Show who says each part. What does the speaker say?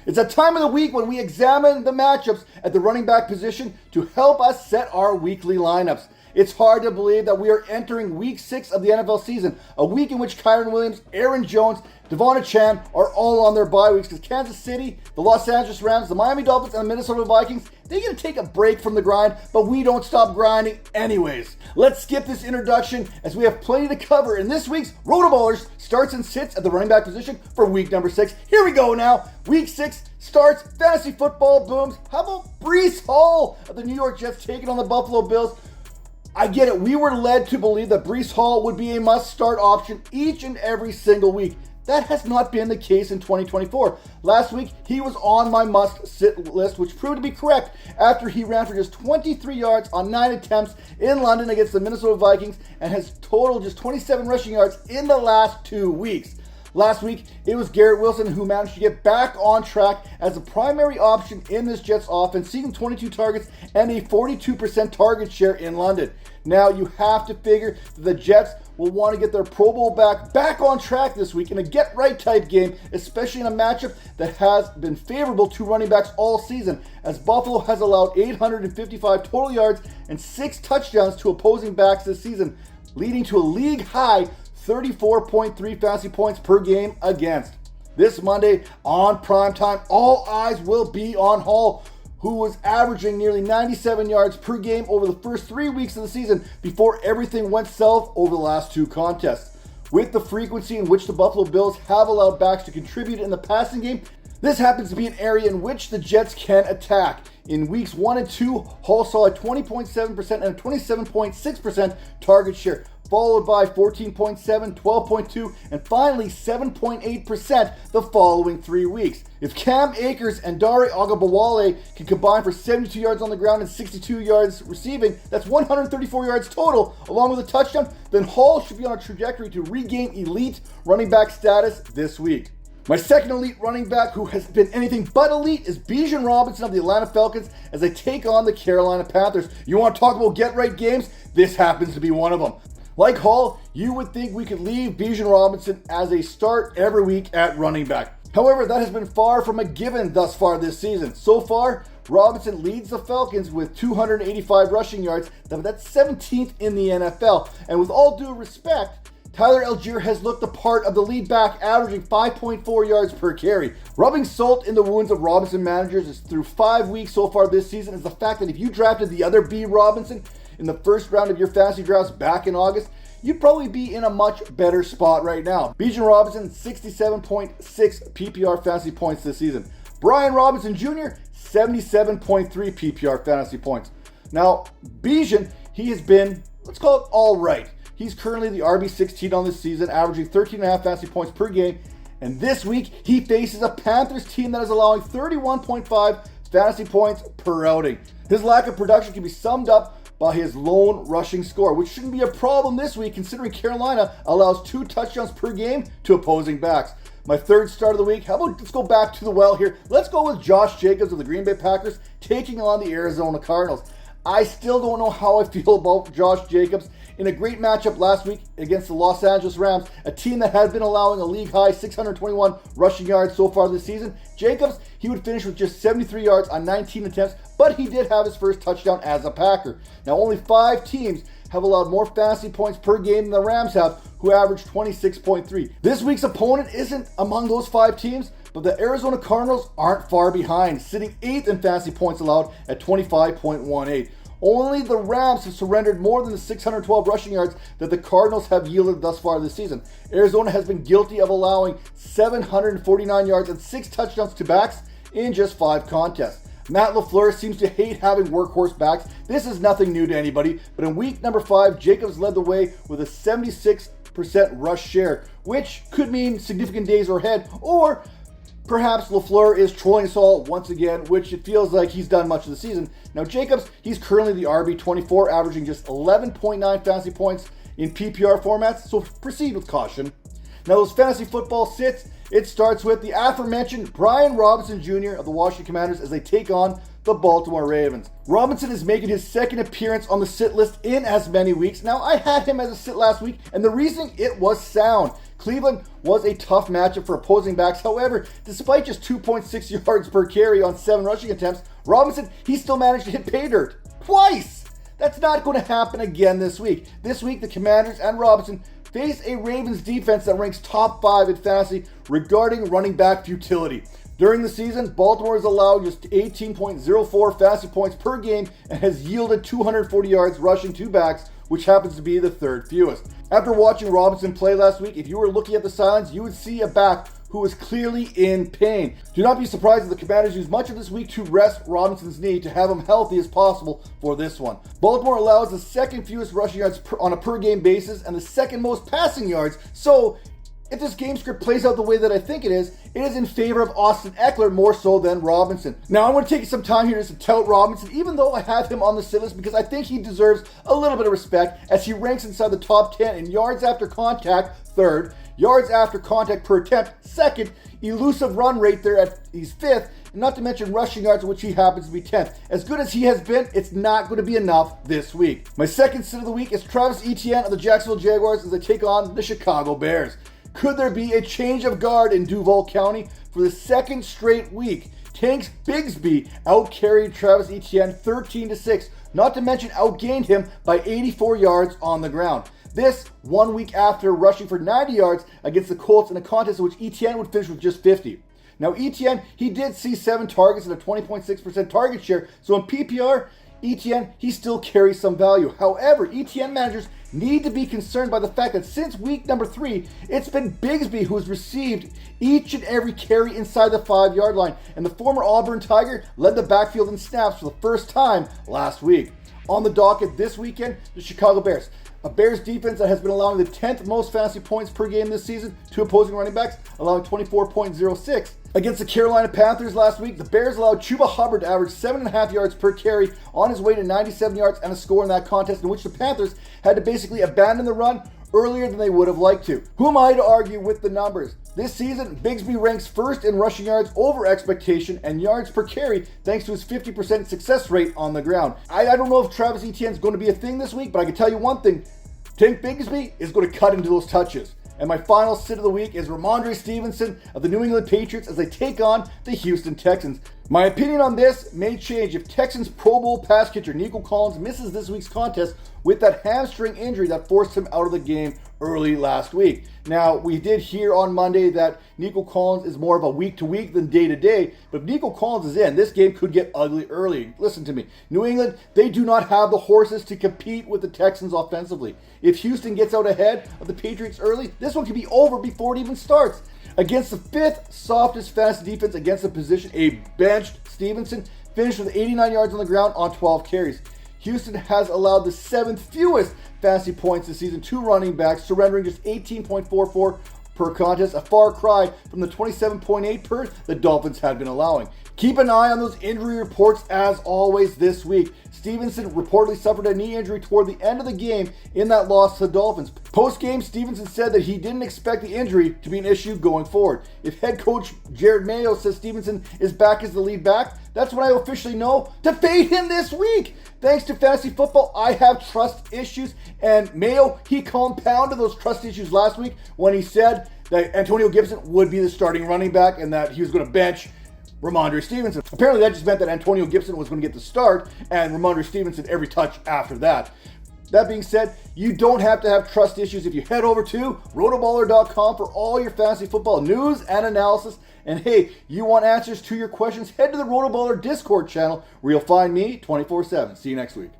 Speaker 1: It's a time of the week when we examine the matchups at the running back position to help us set our weekly lineups. It's hard to believe that we are entering week 6 of the NFL season, a week in which Kyren Williams, Aaron Jones, Etienne are all on their bye weeks because Kansas City, the Los Angeles Rams, the Miami Dolphins, and the Minnesota Vikings, they get to take a break from the grind, but we don't stop grinding anyways. Let's skip this introduction as we have plenty to cover in this week's RotoBallers starts and sits at the running back position for week number 6. Here we go now. Week 6 starts, fantasy football booms. How about Breeland Hall of the New York Jets taking on the Buffalo Bills? I get it. We were led to believe that Breeland Hall would be a must-start option each and every single week. That has not been the case in 2024. Last week, he was on my must-sit list, which proved to be correct after he ran for just 23 yards on 9 attempts in London against the Minnesota Vikings and has totaled just 27 rushing yards in the last 2 weeks. Last week, it was Garrett Wilson who managed to get back on track as the primary option in this Jets offense, seeing 22 targets and a 42% target share in London. Now, you have to figure that the Jets will want to get their Pro Bowl back on track this week in a get-right type game, especially in a matchup that has been favorable to running backs all season, as Buffalo has allowed 855 total yards and 6 touchdowns to opposing backs this season, leading to a league-high 34.3 fantasy points per game against. This Monday on primetime, all eyes will be on Hall, who was averaging nearly 97 yards per game over the first 3 weeks of the season before everything went south over the last 2 contests. With the frequency in which the Buffalo Bills have allowed backs to contribute in the passing game, this happens to be an area in which the Jets can attack. In weeks 1 and 2, Hall saw a 20.7% and a 27.6% target share, followed by 14.7, 12.2, and finally 7.8% the following 3 weeks. If Cam Akers and Dare Ogunbowale can combine for 72 yards on the ground and 62 yards receiving, that's 134 yards total, along with a touchdown, then Hall should be on a trajectory to regain elite running back status this week. My second elite running back who has been anything but elite is Bijan Robinson of the Atlanta Falcons as they take on the Carolina Panthers. You want to talk about get-right games? This happens to be one of them. Like Hall, you would think we could leave Bijan Robinson as a start every week at running back. However, that has been far from a given thus far this season. So far, Robinson leads the Falcons with 285 rushing yards. That's 17th in the NFL. And with all due respect, Tyler Algier has looked the part of the lead back, averaging 5.4 yards per carry. Rubbing salt in the wounds of Robinson managers is through 5 weeks so far this season is the fact that if you drafted the other B Robinson in the first round of your fantasy drafts back in August, you'd probably be in a much better spot right now. Bijan Robinson, 67.6 PPR fantasy points this season. Brian Robinson Jr., 77.3 PPR fantasy points. Now, Bijan, he has been, let's call it all right. He's currently the RB16 on this season, averaging 13.5 fantasy points per game. And this week, he faces a Panthers team that is allowing 31.5 fantasy points per outing. His lack of production can be summed up by his lone rushing score, which shouldn't be a problem this week considering Carolina allows 2 touchdowns per game to opposing backs. My third start of the week, how about let's go back to the well here. Let's go with Josh Jacobs of the Green Bay Packers taking on the Arizona Cardinals. I still don't know how I feel about Josh Jacobs. In a great matchup last week against the Los Angeles Rams, a team that had been allowing a league-high 621 rushing yards so far this season, Jacobs, he would finish with just 73 yards on 19 attempts, but he did have his first touchdown as a Packer. Now, only 5 teams have allowed more fantasy points per game than the Rams have, who averaged 26.3. This week's opponent isn't among those 5 teams, but the Arizona Cardinals aren't far behind, sitting 8th in fantasy points allowed at 25.18. Only the Rams have surrendered more than the 612 rushing yards that the Cardinals have yielded thus far this season. Arizona has been guilty of allowing 749 yards and 6 touchdowns to backs in just 5 contests. Matt LaFleur seems to hate having workhorse backs. This is nothing new to anybody, but in week number 5, Jacobs led the way with a 76% rush share, which could mean significant days are ahead, or perhaps LaFleur is trolling us all once again, which it feels like he's done much of the season. Now, Jacobs, he's currently the RB24, averaging just 11.9 fantasy points in PPR formats, so proceed with caution. Now, those fantasy football sits, it starts with the aforementioned Brian Robinson Jr. of the Washington Commanders as they take on the Baltimore Ravens. Robinson is making his second appearance on the sit list in as many weeks. Now, I had him as a sit last week, and the reasoning, it was sound. Cleveland was a tough matchup for opposing backs. However, despite just 2.6 yards per carry on 7 rushing attempts, Robinson, he still managed to hit pay dirt twice. That's not going to happen again this week. This week, the Commanders and Robinson face a Ravens defense that ranks top 5 in fantasy regarding running back futility. During the season, Baltimore has allowed just 18.04 fantasy points per game and has yielded 240 yards rushing to backs, which happens to be the 3rd fewest. After watching Robinson play last week, if you were looking at the sidelines, you would see a back who was clearly in pain. Do not be surprised if the Commanders use much of this week to rest Robinson's knee to have him healthy as possible for this one. Baltimore allows the 2nd fewest rushing yards on a per game basis and the 2nd most passing yards. So if this game script plays out the way that I think it is in favor of Austin Eckler more so than Robinson. Now, I'm going to take some time here just to tout Robinson, even though I have him on the sit list, because I think he deserves a little bit of respect as he ranks inside the top 10 in yards after contact, 3rd, yards after contact per attempt, 2nd, elusive run rate there he's 5th, and not to mention rushing yards, which he happens to be 10th. As good as he has been, it's not going to be enough this week. My second sit of the week is Travis Etienne of the Jacksonville Jaguars as they take on the Chicago Bears. Could there be a change of guard in Duval County for the 2nd straight week? Tank Bigsby outcarried Travis Etienne 13-6, not to mention outgained him by 84 yards on the ground. This 1 week after rushing for 90 yards against the Colts in a contest in which Etienne would finish with just 50. Now Etienne, he did see 7 targets and a 20.6% target share, so in PPR, Etienne, he still carries some value. However, Etienne managers need to be concerned by the fact that since week number 3, it's been Bigsby who has received each and every carry inside the 5-yard line, and the former Auburn Tiger led the backfield in snaps for the first time last week. On the docket this weekend, the Chicago Bears. A Bears defense that has been allowing the 10th most fantasy points per game this season to opposing running backs, allowing 24.06. Against the Carolina Panthers last week, the Bears allowed Chuba Hubbard to average 7.5 yards per carry on his way to 97 yards and a score in that contest, in which the Panthers had to basically abandon the run earlier than they would have liked to. Who am I to argue with the numbers? This season, Bigsby ranks 1st in rushing yards over expectation and yards per carry thanks to his 50% success rate on the ground. I don't know if Travis Etienne is going to be a thing this week, but I can tell you one thing. Tank Bigsby is going to cut into those touches. And my final sit of the week is Ramondre Stevenson of the New England Patriots as they take on the Houston Texans. My opinion on this may change if Texans Pro Bowl pass catcher Nico Collins misses this week's contest with that hamstring injury that forced him out of the game early last week. Now, we did hear on Monday that Nico Collins is more of a week-to-week than day-to-day, but if Nico Collins is in, this game could get ugly early. Listen to me. New England, they do not have the horses to compete with the Texans offensively. If Houston gets out ahead of the Patriots early, this one could be over before it even starts. Against the 5th softest fantasy defense against the position, a benched Stevenson finished with 89 yards on the ground on 12 carries. Houston has allowed the 7th fewest fantasy points this season to running backs, surrendering just 18.44 per contest, a far cry from the 27.8 per the Dolphins had been allowing. Keep an eye on those injury reports as always this week. Stevenson reportedly suffered a knee injury toward the end of the game in that loss to the Dolphins. Post-game, Stevenson said that he didn't expect the injury to be an issue going forward. If head coach Jared Mayo says Stevenson is back as the lead back, that's when I officially know to fade him this week. Thanks to fantasy football, I have trust issues, and Mayo, he compounded those trust issues last week when he said that Antonio Gibson would be the starting running back and that he was going to bench Ramondre Stevenson. Apparently that just meant that Antonio Gibson was going to get the start and Ramondre Stevenson every touch after that. That being said, you don't have to have trust issues if you head over to RotoBaller.com for all your fantasy football news and analysis. And hey, you want answers to your questions, head to the RotoBaller Discord channel where you'll find me 24/7. See you next week.